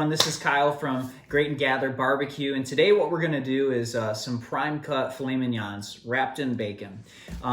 everyone, this is Kyle from Great and Gather Barbecue, and today what we're going to do is some prime cut filet mignons wrapped in bacon.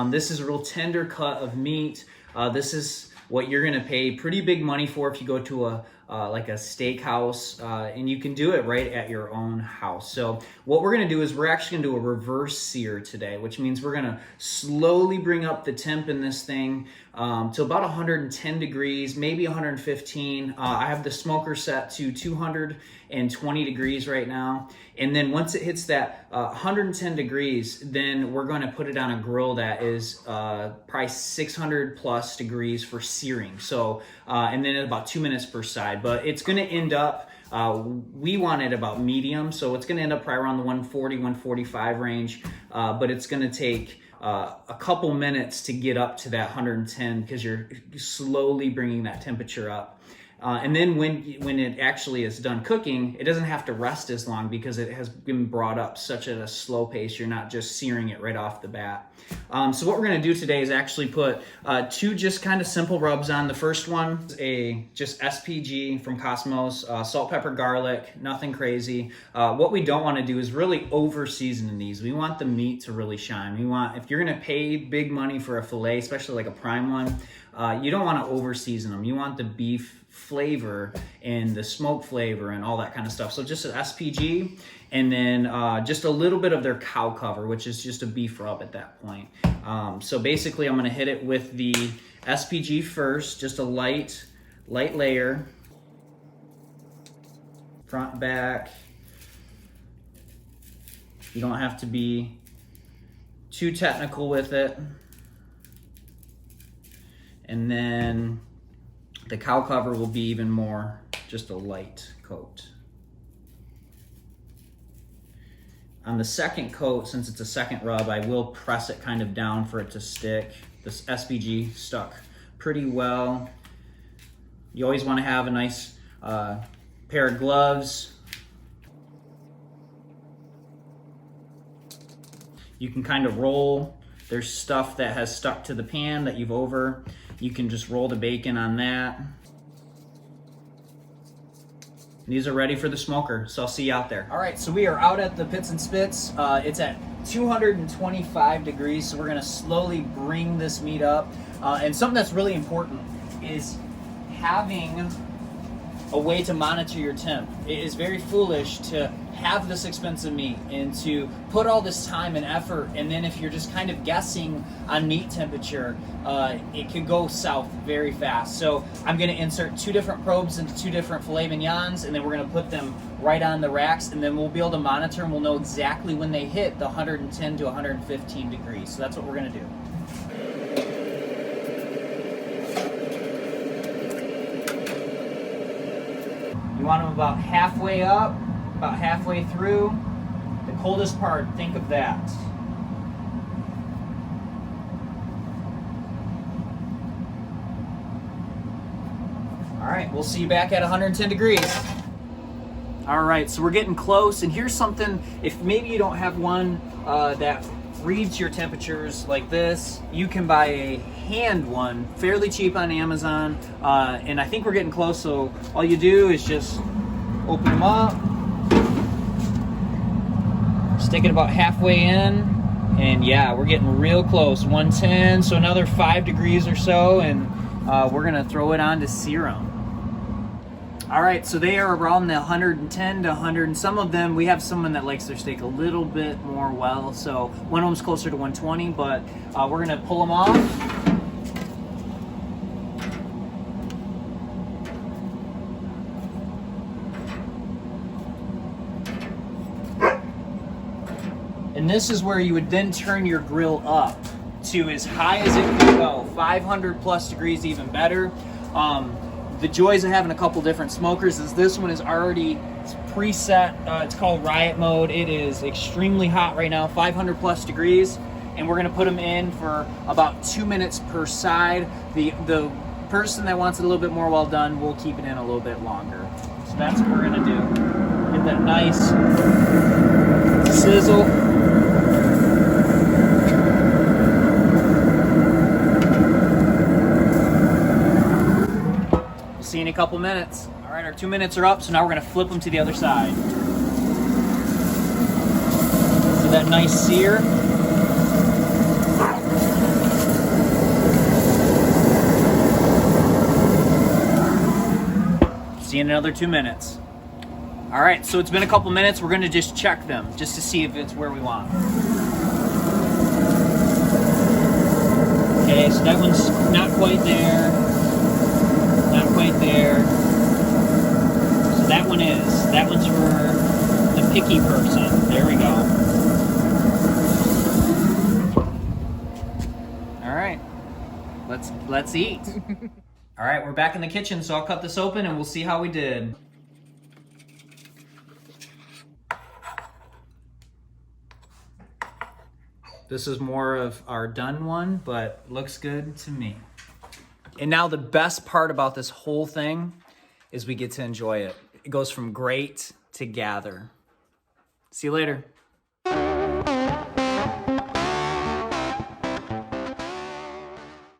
This is a real tender cut of meat. This is what you're going to pay pretty big money for if you go to a like a steakhouse, and you can do it right at your own house. So what we're going to do is we're actually going to do a reverse sear today, which means we're going to slowly bring up the temp in this thing to about 110 degrees, maybe 115. I have the smoker set to 220 degrees right now. And then once it hits that 110 degrees, then we're going to put it on a grill that is probably 600 plus degrees for searing. So, and then about 2 minutes per side. But it's going to end up, we want it about medium, so it's going to end up right around the 140, 145 range, but it's going to take a couple minutes to get up to that 110 because you're slowly bringing that temperature up. And then when it actually is done cooking, it doesn't have to rest as long because it has been brought up such at a slow pace. You're not just searing it right off the bat. So what we're going to do today is actually put two just kind of simple rubs on. The first one is a just SPG from Cosmos, salt, pepper, garlic, nothing crazy. What we don't want to do is really over season these. We want the meat to really shine. We want, if you're going to pay big money for a filet, especially like a prime one, you don't want to over season them. You want the beef flavor and the smoke flavor and all that kind of stuff. So just an SPG, and then just a little bit of their cow cover, which is just a beef rub at that point. So basically I'm going to hit it with the SPG first, just a light layer, front, back. You don't have to be too technical with it. And then the cow cover will be even more, just a light coat. On the second coat, since it's a second rub, I will press it kind of down for it to stick. This SPG stuck pretty well. You always want to have a nice pair of gloves. You can kind of roll. There's stuff that has stuck to the pan that you've over. You can just roll the bacon on that. These are ready for the smoker, so I'll see you out there. All right, so we are out at the Pits and Spits. It's at 225 degrees, so we're gonna slowly bring this meat up. And something that's really important is having a way to monitor your temp. It is very foolish to have this expensive meat and to put all this time and effort, and then if you're just kind of guessing on meat temperature, it could go south very fast. So I'm going to insert two different probes into two different filet mignons, and then we're going to put them right on the racks, and then we'll be able to monitor, and we'll know exactly when they hit the 110 to 115 degrees. So that's what we're going to do. You want them about halfway up, about halfway through. The coldest part, think of that. All right, we'll see you back at 110 degrees. All right, so we're getting close, and here's something, if maybe you don't have one that reads your temperatures like this, you can buy a hand one, fairly cheap on Amazon, and I think we're getting close, so all you do is just open them up, stick it about halfway in, and yeah, we're getting real close, 110, so another 5 degrees or so, and we're gonna throw it on to sear them. All right, so they are around the 110 to 100, and some of them, we have someone that likes their steak a little bit more well, so one of them's closer to 120, but we're gonna pull them off. And this is where you would then turn your grill up to as high as it can go, 500 plus degrees, even better. The joys of having a couple different smokers is this one is already preset. It's called Riot Mode. It is extremely hot right now, 500 plus degrees, and we're gonna put them in for about 2 minutes per side. The person that wants it a little bit more well done will keep it in a little bit longer. So that's what we're gonna do. Get that nice sizzle. See you in a couple minutes. All right, our 2 minutes are up, so now we're gonna flip them to the other side. See that nice sear? See you in another 2 minutes. All right, so it's been a couple minutes. We're gonna just check them just to see if it's where we want. Okay, so that one's not quite there. Not quite there. So that one is. That one's for the picky person. There we go. All right, let's eat. All right, we're back in the kitchen, so I'll cut this open and we'll see how we did. This is more of our done one, but looks good to me. And now the best part about this whole thing is we get to enjoy it. It goes from great to gather. See you later.